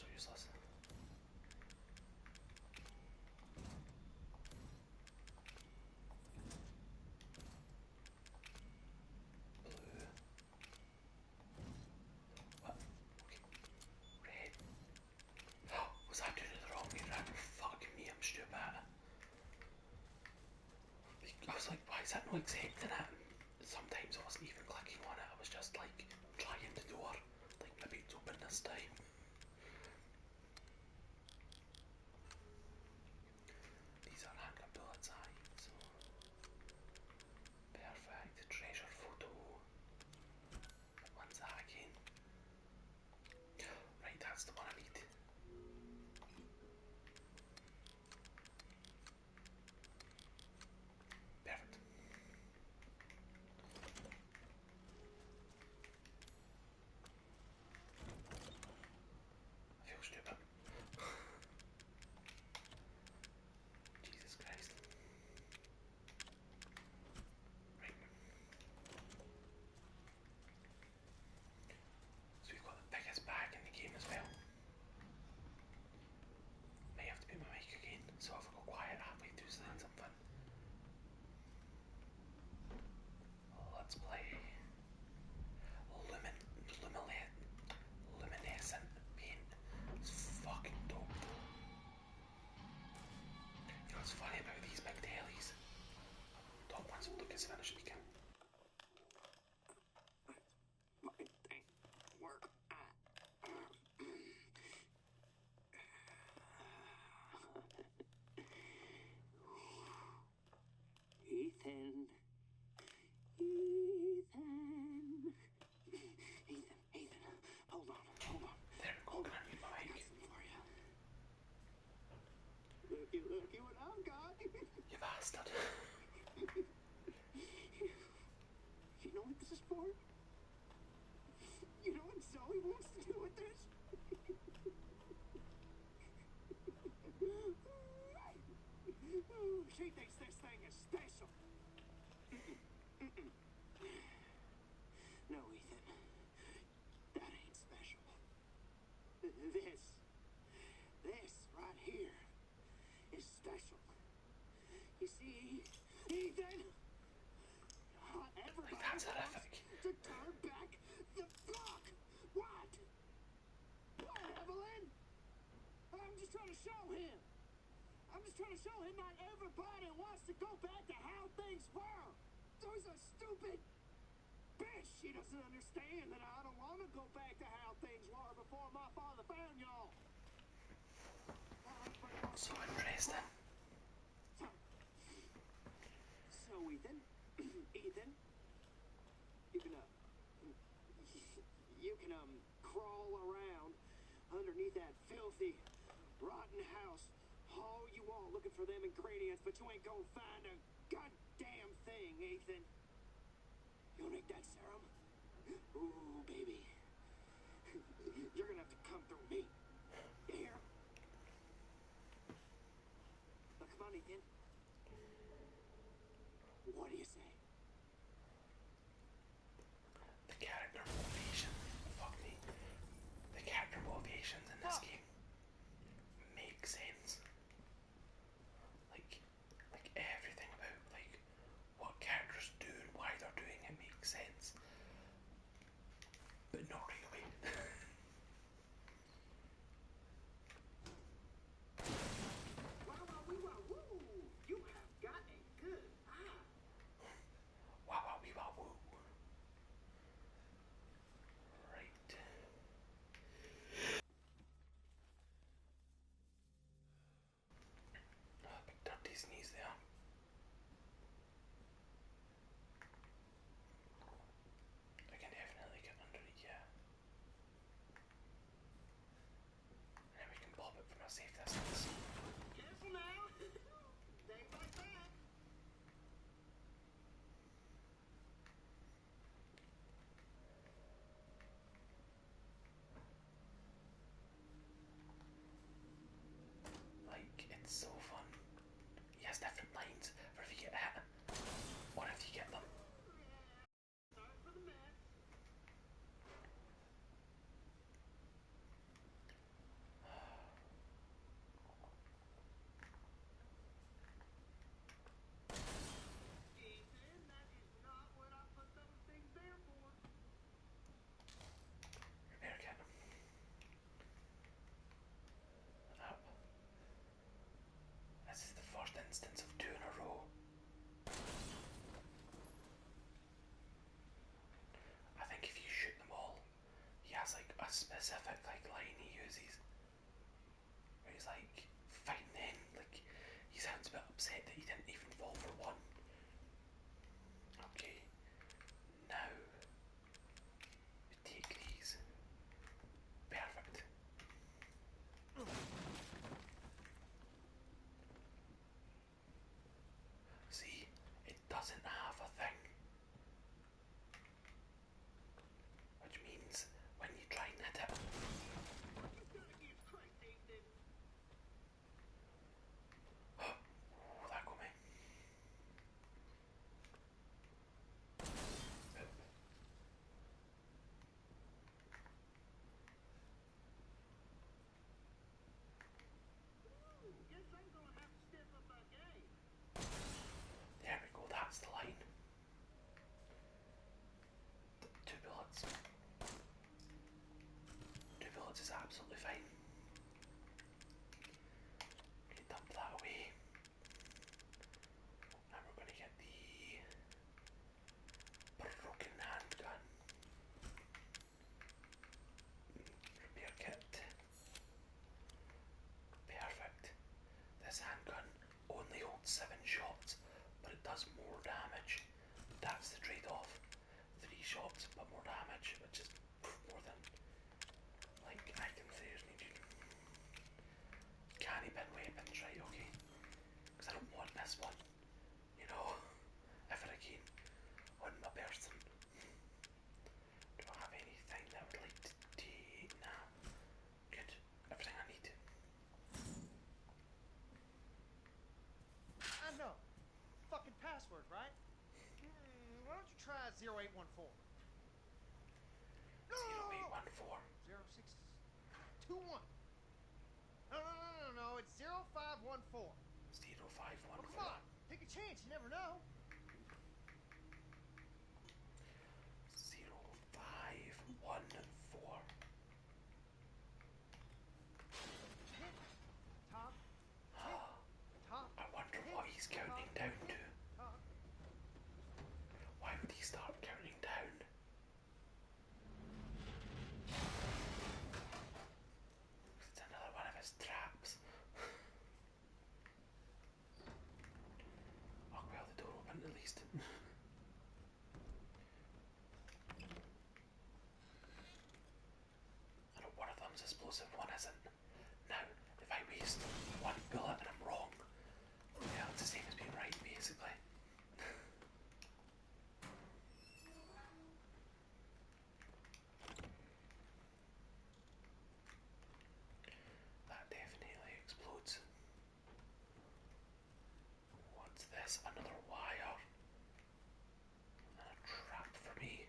so useless. Blue. What? Okay. Red. Was I doing it the wrong way around? Fuck me, I'm stupid. I was like, why is that not accepting it? Sometimes I wasn't even clicking on it, I was just like trying the door. Like maybe it's open this time. These are handgun bullets, aye, so perfect. Treasure photo. When's that again? Right, that's the one I need. Perfect. I feel stupid. Jesus Christ. Right. So we've got the biggest bag in the game as well. May have to be my mic again, so if I go quiet halfway through saying something. Let's play Luminescent Paint. It's fucking dope. You know what's funny about these big tellies? Top ones with Lucas finished speaking. Ethan. Hold on. There we go, can I mute my mic? I got some for you. Looky what I've got. You bastard. You know what this is for? You know what Zoe wants to do with this? She thinks this thing is special. No, Ethan. That ain't special. This right here is special. You see, Ethan? Everybody That's wants horrific. to turn back the clock. What? What, Evelyn? I'm just trying to show him. Not everybody wants to go back to how things were. There's a stupid bitch. She doesn't understand that I don't want to go back to how things were before my father found y'all. So interesting. So Ethan, you can crawl around underneath that filthy, rotten house all you want looking for them ingredients, but you ain't gonna find a goddamn thing, Ethan. You wanna make that serum? Ooh, baby. You're gonna have to come through me. You hear? Now, come on, Ethan. What do you say? The character motivation. Fuck me. The character motivations in this game make sense. Like everything about like what characters do and why they're doing it makes sense. But a specific like line he uses where he's like, fine then, like he sounds a bit upset that he didn't even fall for one. Okay, now we take these. Perfect. See, it doesn't have a thing. Which means when you try and hit it, oh, that got me. Guess I'm gonna have to step up my game. There we go, that's the line. 2 bullets. 2 bullets is absolutely fine. Okay, dump that away. And we're gonna get the broken handgun. Repair kit. Perfect. This handgun only holds 7 shots, but it does more damage. That's the trade-off. 3 shots, but more damage, which is more than like I can say is needed. Canny bin weapons, right? Okay, because I don't want this one. You know, ever again on my person. Do I have anything that I would like to take now? Good, everything I need. I know. Fucking password, right? Why don't you try 0814? 0814. 0621. No, it's 0514. 0514. Oh, come on. Take a chance, you never know. 0514. Tick, tock, tick, tock. I wonder tick, what he's counting tock, down to. tick, tock. Why would he start counting down? It's another one of his traps. Oh well, the door opened at least. I know one of them's explosive, one isn't. Now, if I waste one bullet and I'm wrong, yeah, it's the same as being right, basically. That definitely explodes. What's this? Another wire. And a trap for me.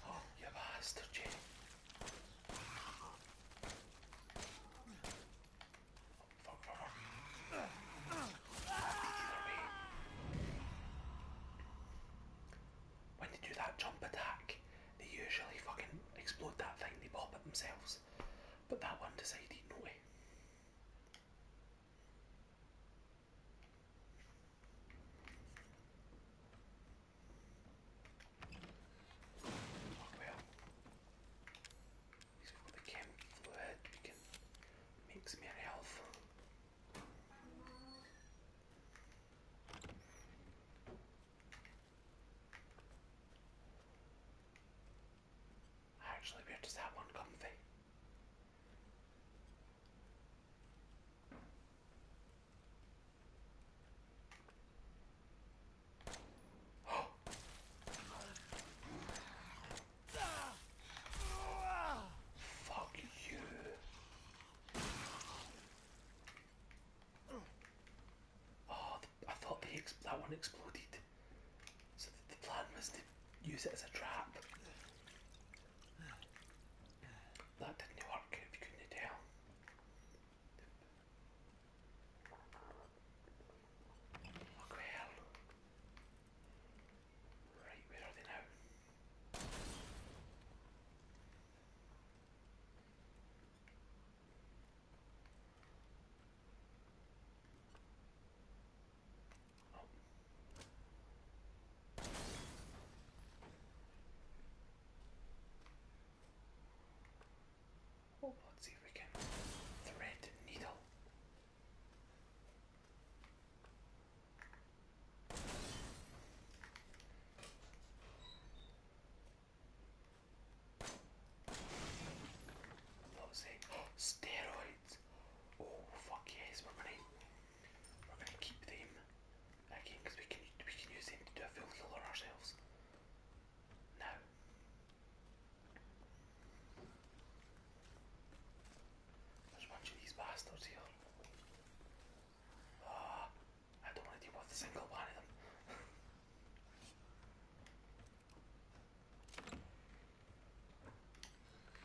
Oh, you bastard, Jay. Oh, fuck. Either way. When they do that jump attack, they usually fucking explode that thing, they pop it themselves. But that one decided no way. Oh well. At least we've got the chem fluid, we can make some more health. Actually, where does that one come from? Oh! Fuck you. Oh, I thought that one exploded. So the plan was to use it as a trap. That didn't work, if you couldn't tell. Oh well. Right, where are they now? Oh. Let's see if we can thread needle. Let's see. Steroids. Oh fuck yes, we're gonna keep them again because we can use them to do a full heal on ourselves. Now there's a bunch of these bastards here. I don't want to deal with a single one of them.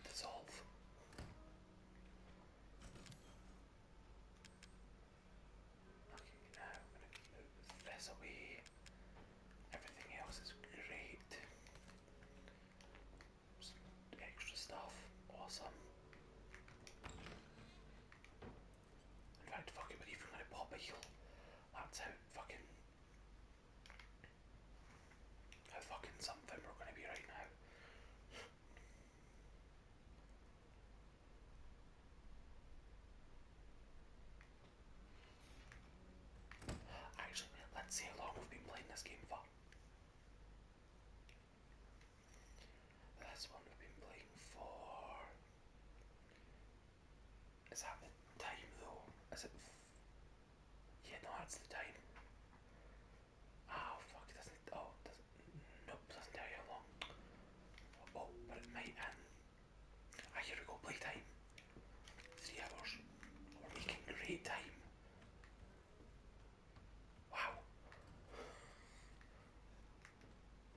Dissolve. Okay, now I'm going to move this away. Everything else is great. Some extra stuff. Awesome. In fact, fuck it, we're even going to pop a heal. That's how fucking something we're going to be right now. Actually, let's see how long we've been playing this game for. This one we've been playing for... Is that the time though? Is it... Yeah, no, that's the time. Oh, fuck, it doesn't... Oh, it doesn't... Nope, doesn't tell you how long. Oh, but it might end. Ah, here we go, playtime. 3 hours. We're making great time. Wow.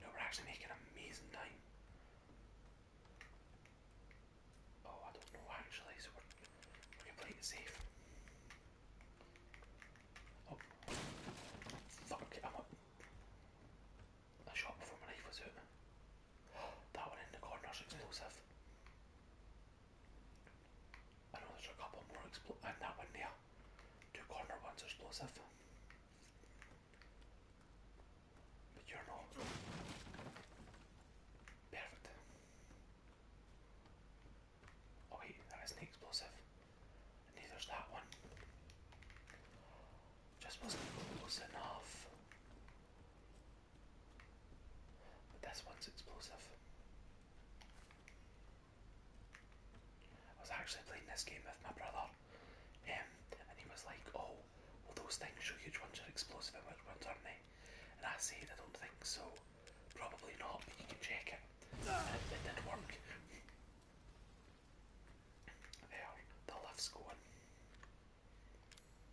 No, we're actually making amazing time. Oh, I don't know actually, so we're gonna play it safe. Oh. Fuck, I'm up. I shot before my knife was out. That one in the corner's explosive. I know there's a couple more and that one there. 2 corner ones are explosive. But you're not. Perfect. Oh wait, that isn't explosive. And neither's that one. Just wasn't close enough. But this one's explosive. I was actually playing this game with my brother. And he was like, oh, well those things show you which ones are explosive and which ones aren't they? And I said, I don't think so. Probably not, but you can check it. And it did work. There, the lift's going.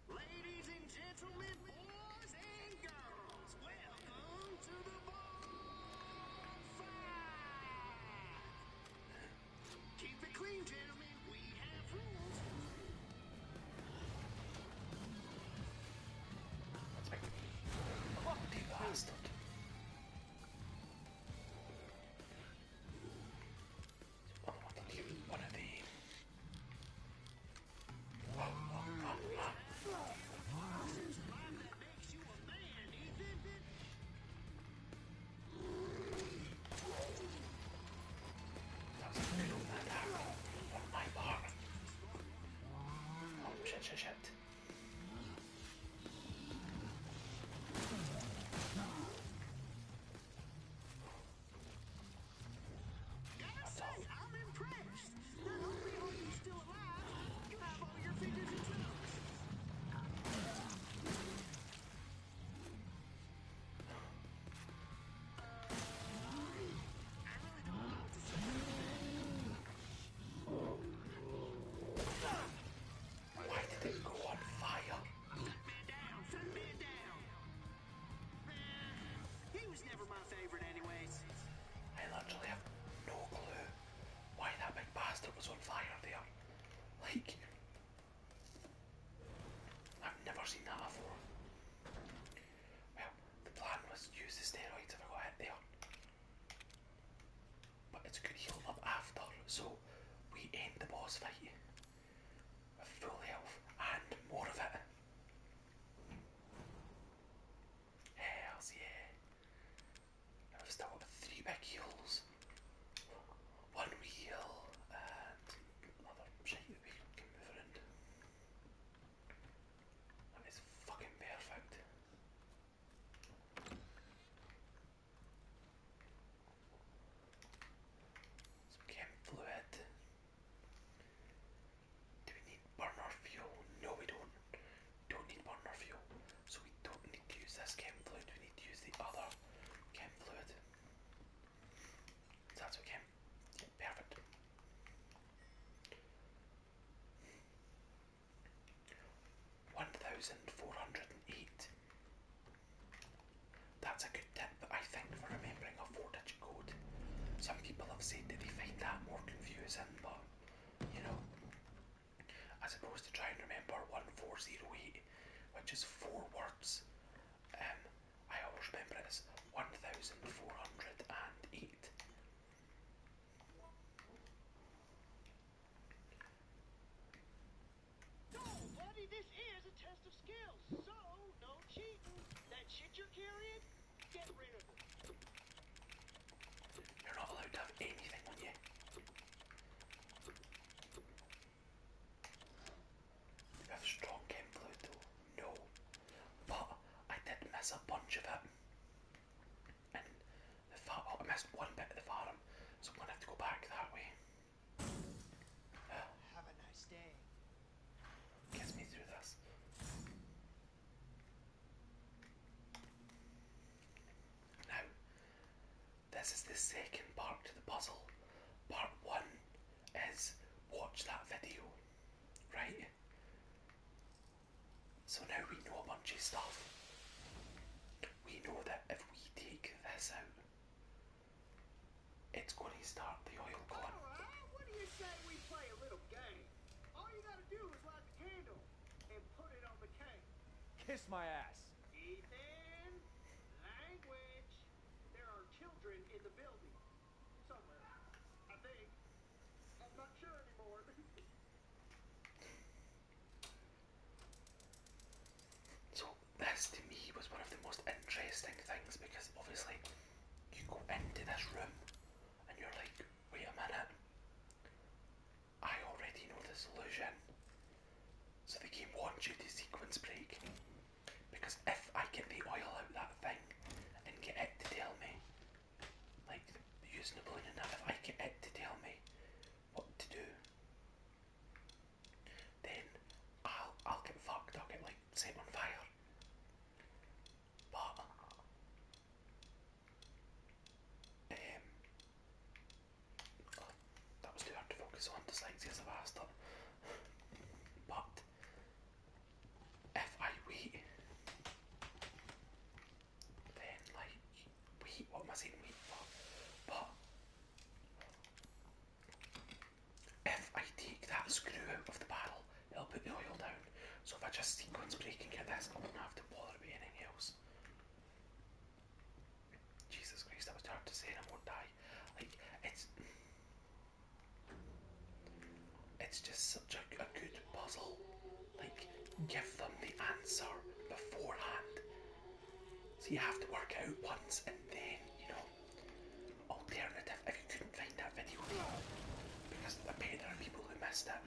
Ladies and gentlemen, boys and girls, welcome to the bonfire! Keep it clean, gentlemen. We have rules. That's big. Bloody bastard. Oh, I want to give one of the... That makes you a man, Ethan. That was a good old attack on my part. Oh, shit. Gotta say, I'm impressed. Not only are you still alive, you have all your fingers and toes. I really don't know what to say. Why did it go on fire? Shut man down. He was never my favorite anyways. I literally have no clue why that big bastard was on fire there. Like, I've never seen that before. Well, the plan was to use the steroids if I got hit there. But it's a good heal up after, so we end the boss fight with full health and more of it. Hells yeah. Now we've still got 3 big heals. 1 wee heal and another shit this chem fluid, we need to use the other chem fluid. So that's what chem. Yeah, perfect. 1408. That's a good tip, I think, for remembering a 4-digit code. Some people have said that they find that more confusing, but you know, as opposed to trying to remember 1408, which is 4 words, I always remember it as 1408. No, buddy, this is a test of skills, so no cheating. That shit you're carrying, get rid of it. You're not allowed to have anything on you. You have strong chem fluid though? No. But I did miss a bunch of it. And I missed one bit of the farm, so I'm gonna have to go back that way. Have a nice day. Gets me through this. Now, this is the second part to the puzzle. Part 1 is watch that video, right? So now we know a bunch of stuff. We know that if we take this out, it's going to start the oil going. Alright, what do you say we play a little game? All you gotta do is light the candle and put it on the cake. Kiss my ass. Ethan, language. There are children in the building. Somewhere. I think. I'm not sure anymore. So this to me was one of the most interesting things because obviously you go into this room and you're like, wait a minute, I already know the solution. So the game wants you to sequence break, because if I get the oil out that thing and get it to tell me, like using the balloon and that, if I get it to tell me what to do, then I'll get fucked. I'll get like set on fire. But that was too hard to focus on. Dyslexia's a bastard. But if I wait, then like wait. What am I saying? Wait for? But if I take that screw out of the barrel, it'll put the oil down. So if I just sequence break and get this, I won't have to bother with anything else. Jesus Christ, that was too hard to say and I won't die. Like, it's just such a good puzzle. Like, give them the answer beforehand. So you have to work it out once and then, you know, alternative, if you couldn't find that video, because I bet there are people who missed it,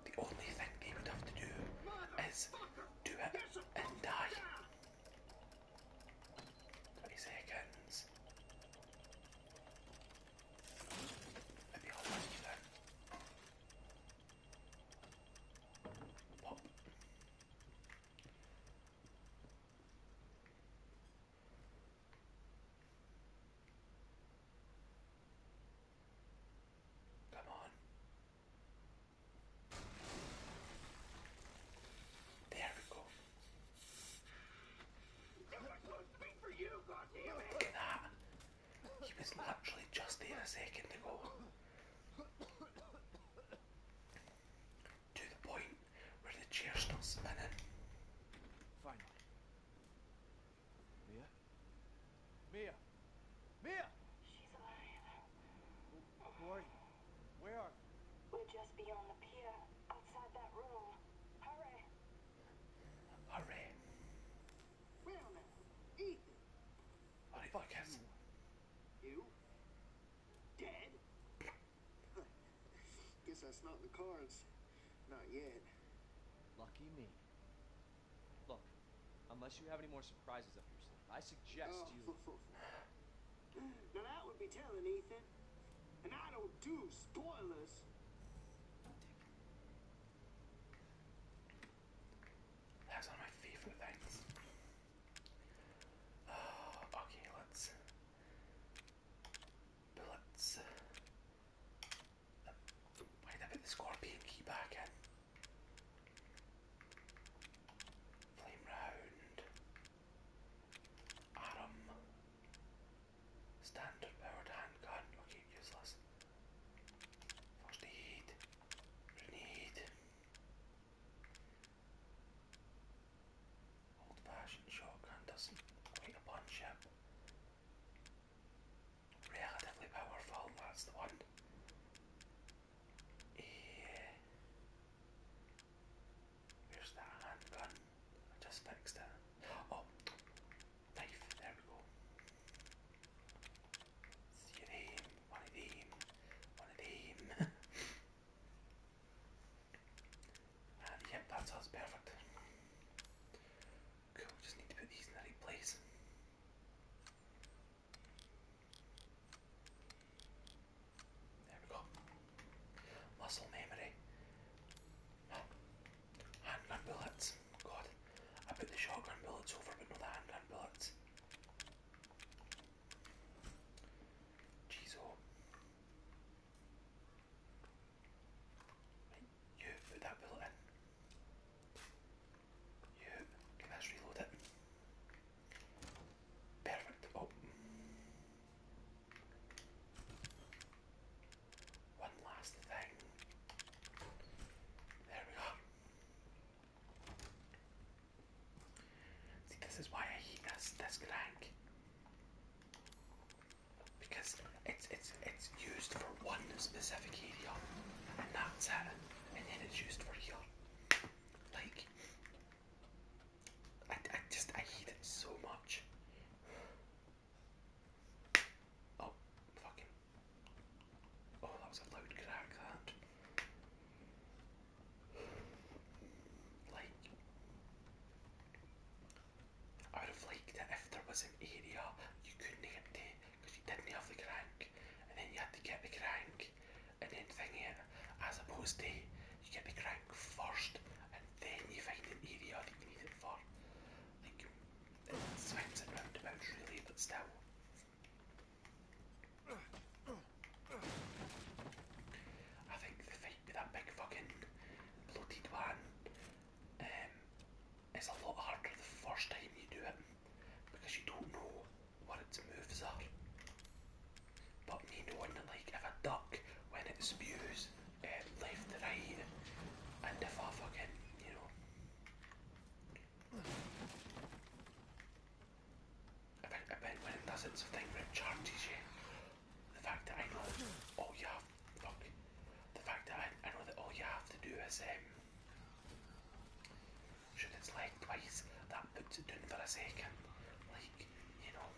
the only thing they would have to do is do it and die. 20 seconds. Maybe I'll let you down. Pop. Come on. There we go. Look at that. He was literally just there a second ago. To the point where the chair starts spinning. Finally. Mia? Mia! Mia! She's alive. Who are you? Where are you? We're just beyond the pier, outside that room. Hurry. Hooray. Well now, Ethan, Alright, Fuck Lucas. you dead? Guess that's not in the cards. Not yet. Lucky me. Look, unless you have any more surprises up your sleeve, I suggest you... Now that would be telling, Ethan. And I don't do spoilers. That's one of my favourite things. this crank because it's used for one specific area, and that's it, and then it's used for here. Like, I hate it so much. Oh, fucking. Oh, that was a loud crack, that. Like, I would have liked it if there was an area you couldn't get to because you didn't have the crank, and then you had to get the crank, and then thing it, as opposed to you get the crank first, and then you find an area that you need it for. Like, it swings and roundabouts really, but still. I think the fight with that big fucking bloated one is a lot harder the first time you do it because you don't know what its moves are. But me knowing that, like, if I duck when it spews left to right, and if I fucking, you know, when it does its thing where it charges you, the fact that I know all you have, fuck, the fact that I know that all you have to do is shoot its leg twice, that puts it down for a second, like, you know.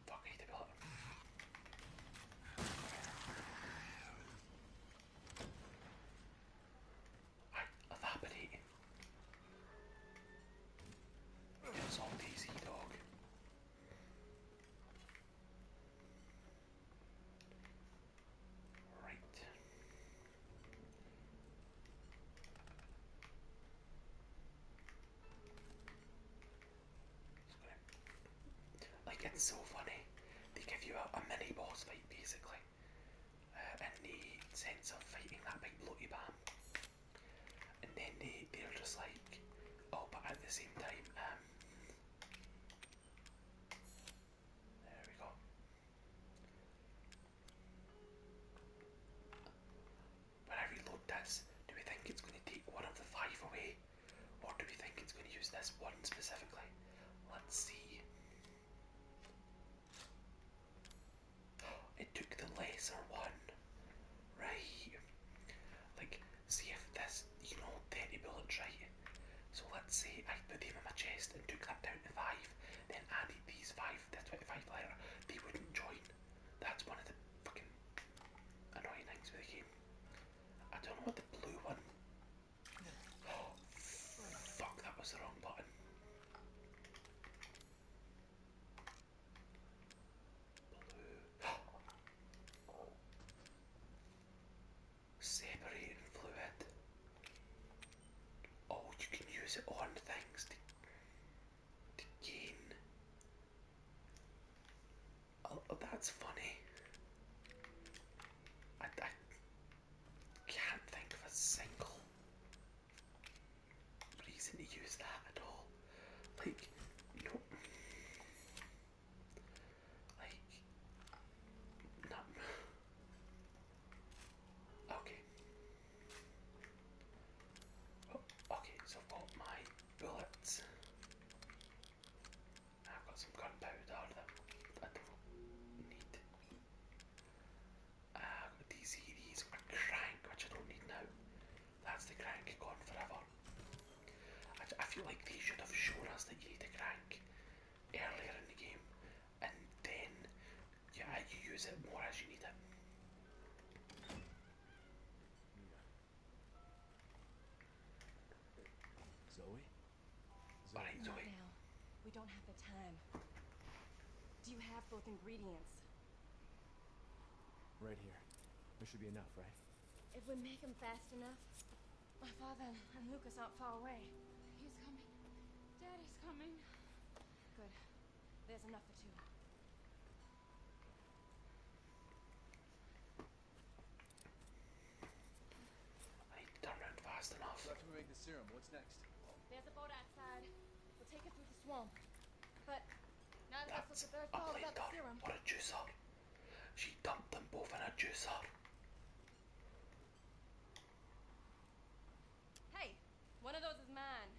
Fuck, I hate to be like, I evaporate. It's all easy, dog. Right. Like, it's so funny. They give you a mini boss fight basically, in the sense of fighting that big bloaty bam, and then they're just like, oh, but at the same time, there we go. When I reload this, do we think it's going to take one of the 5 away, or do we think it's going to use this one specifically? Let's see. It took the lesser one. Right. Like, see if this, 30 bullets, right? So let's say I put them in my chest and took that down to 5, then added these 5, the 25 later, they wouldn't join. That's one of the fucking annoying things with the game. I don't know what the blue one. Oh, fuck, that was the wrong button. Blue. Separating fluid. Oh, you can use it on things to gain. Oh, that's funny. I can't think of a single reason to use that at all. Like, no. Like, no. Okay. Oh, okay, so I've got my bullets. I've got some gunpowder that I don't need. I've got these series, a crank, which I don't need now. That's the crank gone forever. I feel like they should have shown us that you need a crank earlier in the game, and then you use it more as you need it. Zoe? Alright, Not Zoe. now. We don't have the time. Do you have both ingredients? Right here. There should be enough, right? If we make them fast enough, my father and Lucas aren't far away. He's coming. Daddy's coming. Good. There's enough for 2. I need to turn around fast enough. So after we make the serum, what's next? There's a boat outside. We'll take it through the swamp. But none of us That's look at a all without the blender serum. or a juicer. She dumped them both in a juicer. Hey, one of those is mine.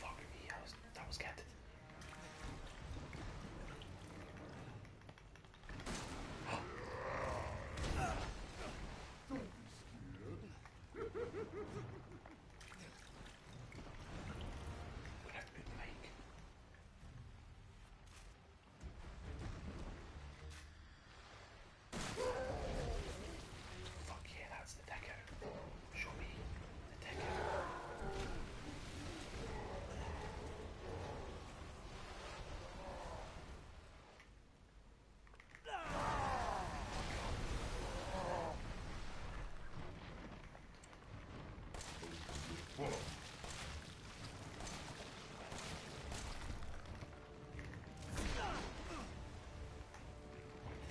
Fuck me, that was good. Without moving mic. Fuck yeah, that's the ticket. Show me the ticket.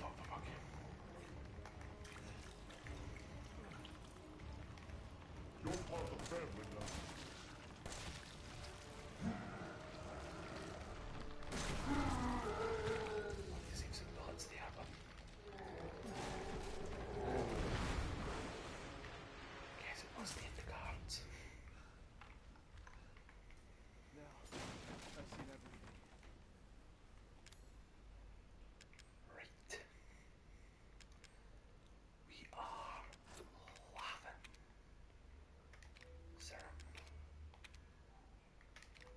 Fuck, fuck, fuck. You're part of the family now. Save some bullets there, but guess it must be in the cards. Now, I've seen everything. Right. We are laughing. Sir.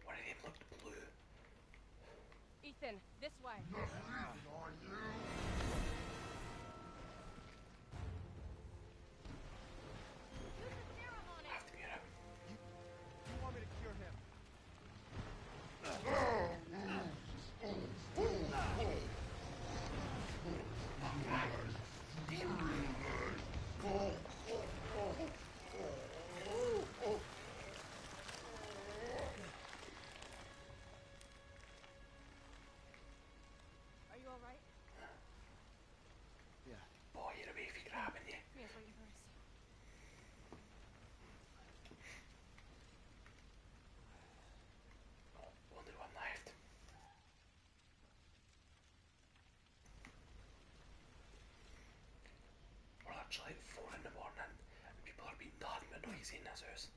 One of them looked blue. Ethan, this way. Use the serum on I it. have to mute him. You want me to cure him? Are you alright? Yeah. Boy, you're away if he grabbing you. Mia's waiting for us. Only one left. We're literally at 4 in the morning and people are being done but noisy in this house.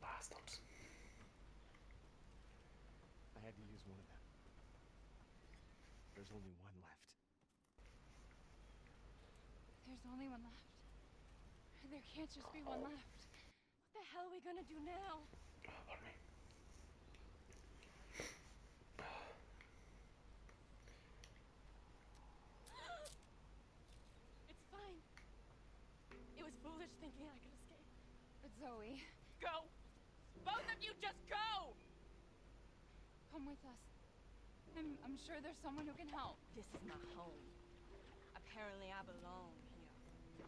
Bastards. I had to use one of them. There's only one left. There's only one left. There can't just be one left. What the hell are we gonna do now? Oh, pardon me. It's fine. It was foolish thinking I could escape. But Zoe, Go! Both of you just go! come with us. I'm sure there's someone who can help. This is my home. Apparently I belong here.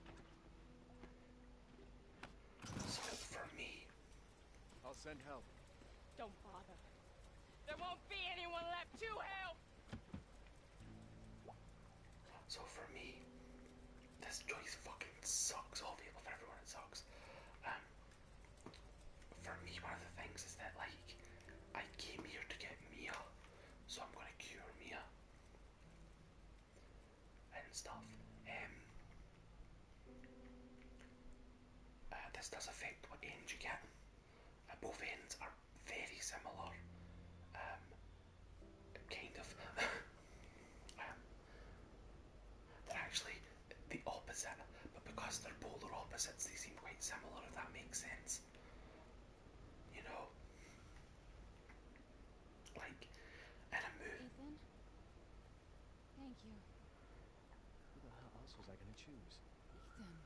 So for me, I'll send help. Don't bother. There won't be anyone left to help! so for me, this choice fucking sucks. Obviously for everyone it sucks. For me, one of the things is that like I came here to get Mia, so I'm gonna cure Mia and stuff. This does affect what end you get. Both ends are very similar. Kind of. They're actually the opposite, but because they're polar opposites, they seem quite similar, if that makes sense. You know? Like, in a movie. Ethan? Thank you. Who the hell else was I gonna choose? Ethan.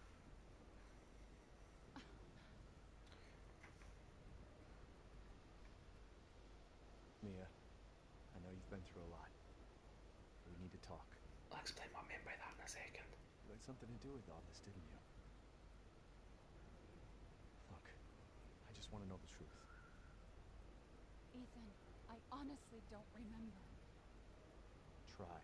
Mia, I know you've been through a lot. We need to talk. I'll explain what I meant by that in a second. You had something to do with all this, didn't you? Look, I just want to know the truth. Ethan, I honestly don't remember. Try.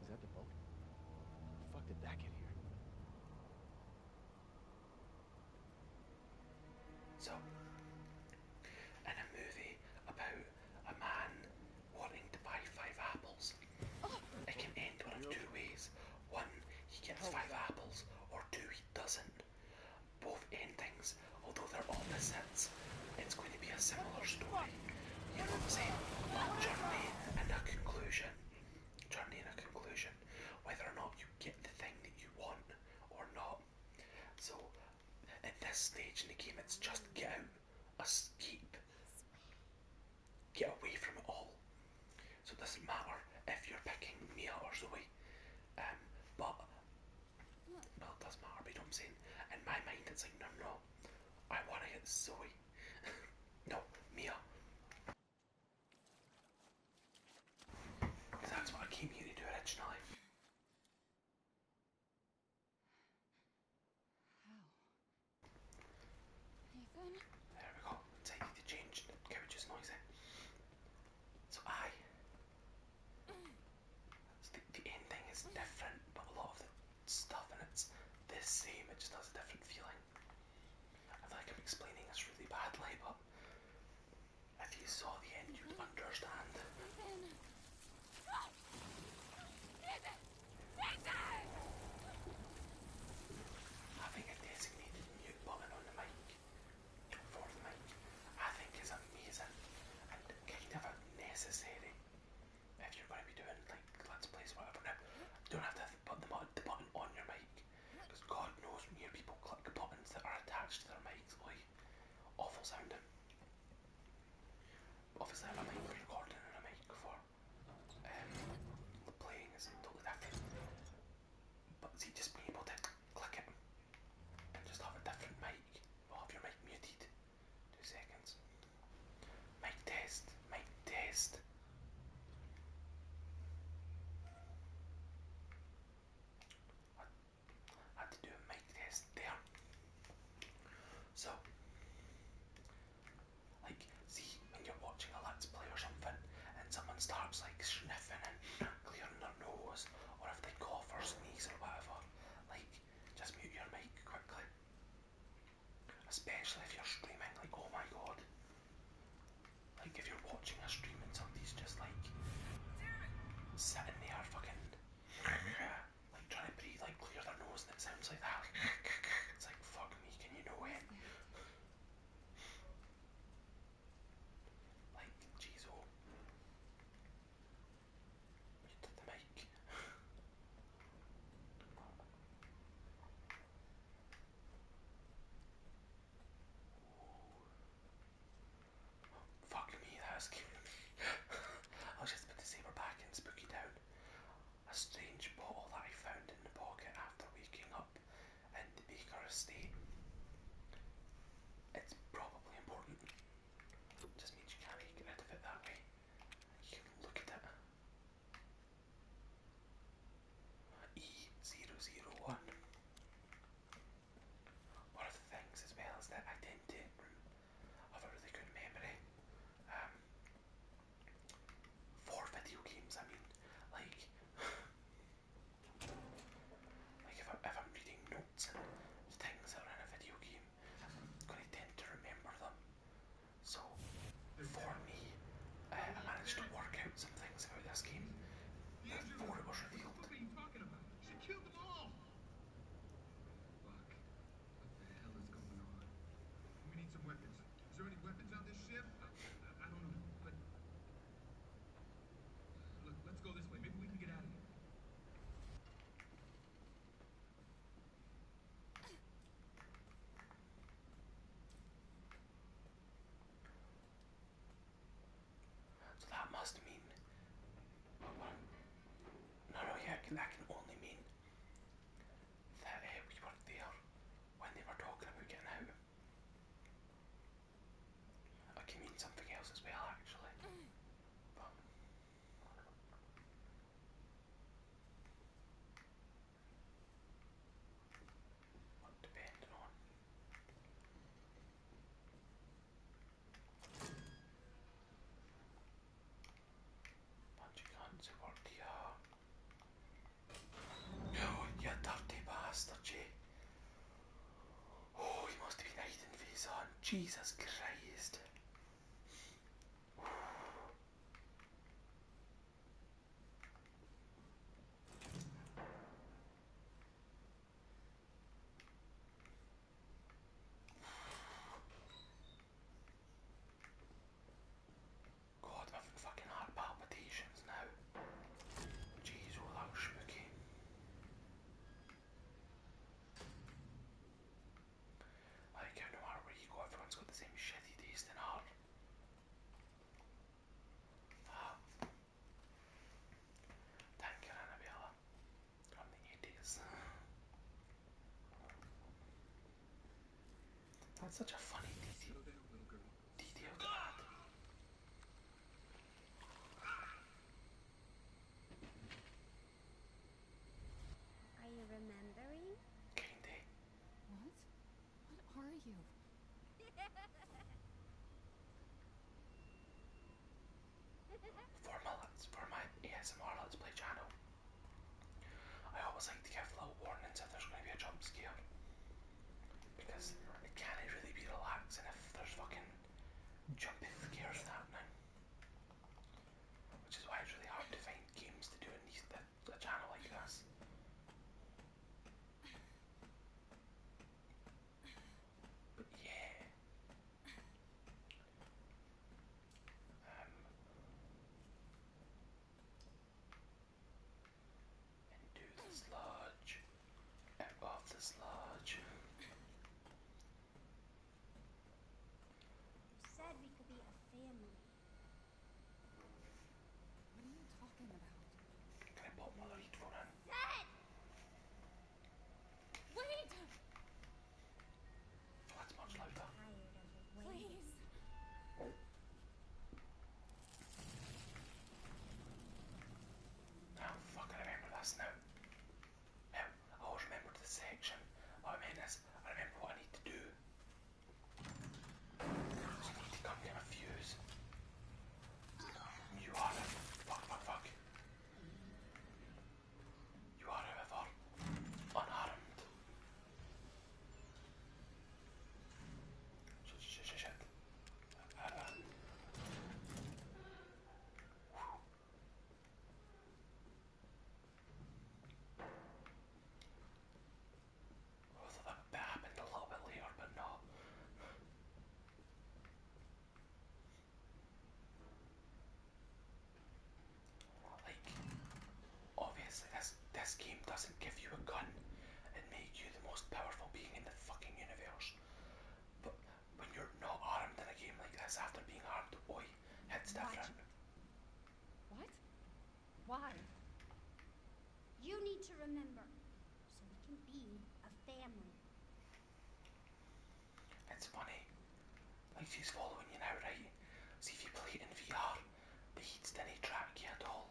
Is that the boat? How the fuck did that get here? So, in a movie about a man wanting to buy 5 apples, it can end one of two ways. Same. Journey and a conclusion. Journey and a conclusion. Whether or not you get the thing that you want or not. So at this stage in the game, it's just get out, escape, get away from it all. So it doesn't matter if you're picking Mia or Zoe. But well, it does matter. But you know what I'm saying? In my mind, it's like no. I want to get Zoe. No, Mia. Because that's what I came here to do originally. Nathan? There we go. Inside need to change the couch's noise in. So the ending is different, but a lot of the stuff in it's the same. It just has a different feeling. I feel like I'm explaining this really badly, but if you saw the end, you'd understand. Nathan! Nathan! Nathan! Having a designated mute button on the mic for the mic, I think is amazing and kind of unnecessary if you're going to be doing like let's plays whatever. Now, you don't have to put the button on your mic because God knows when you hear people click buttons that are attached to their mics, like awful sounding. Obviously, I have a mic for recording and a mic for playing is totally different. But see, just being able to click it and just have a different mic, or have your mic muted. 2 seconds. Mic test. Mic test. I had to do a mic test there. So, like, see, when you're watching a let's play or something, and someone starts like sniffing and clearing their nose, or if they cough or sneeze or whatever, like, just mute your mic quickly. Especially if you're streaming, like, oh my god. Like, if you're watching a stream and somebody's just like sitting there fucking like trying to breathe, like clear their nose and it sounds like that. It's like, fuck me, can you know it? Like, jeez, oh. Muted the mic. Fuck me, that was cute. I was just about to say we're back in Spooky Town. A strange bottle that I found in the pocket after waking up in the Baker estate. It's probably important. Just means you can't get rid of it that way. You can look at it. E001. One of the things as well is that I tend to have a really good memory. For video games, I mean, like if I'm reading notes and things that are in a video game, I'm going to tend to remember them. So, for me, I managed to work out some things about this game before it was revealed. What are you talking about? She killed them all! Fuck. What the hell is going on? We need some weapons. Is there any weapons on this ship? I don't know, but... Look, let's go this way. Maybe we can get out of here. So that must mean... No, yeah, that can only mean that we were there when they were talking about getting out. It can mean something else as well, actually. But depending on. Bunch of cunts who worked here. Oh, you dirty bastard, Jay. Oh, he must have been hiding for his son. Jesus Christ. God, That's such a funny detail. Settle down, little girl. Detail to that. Are you remembering? Kinda. What? What are you? For my ASMR Let's Play channel, I always like to give little warnings if there's going to be a jump scare. Because it can't really be relaxing if there's fucking jumpy scares happening. Which is why it's really hard to find games to do in a channel like this. But yeah. Into the sludge. Out of the sludge. You said we could be a family. What are you talking about? Can I pop my headphone in? Said! Wait! Oh, that's much louder. Tired of waiting. Please! Oh, fuck, I remember this now. I always remember the section. What I mean is, I remember what I need to do. So you need to come get a fuse. You are a fuck. You are, however, unarmed. Shit. I thought that happened a little bit later, but no. Like, obviously this game doesn't give you a gun and make you the most powerful being in the fucking universe. But when you're not armed in a game like this after being armed, boy, it's different. What? Why? You need to remember, so we can be a family. It's funny. Like she's following you now, right? See if you play it in VR, the heats didn't track you at all.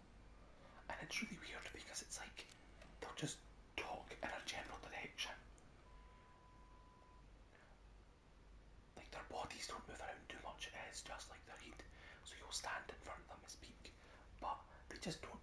And it's really weird because it's like they'll just talk in a general direction. Like their bodies don't move around too much, it is just like their head. So you'll stand in front of them and speak. But they just don't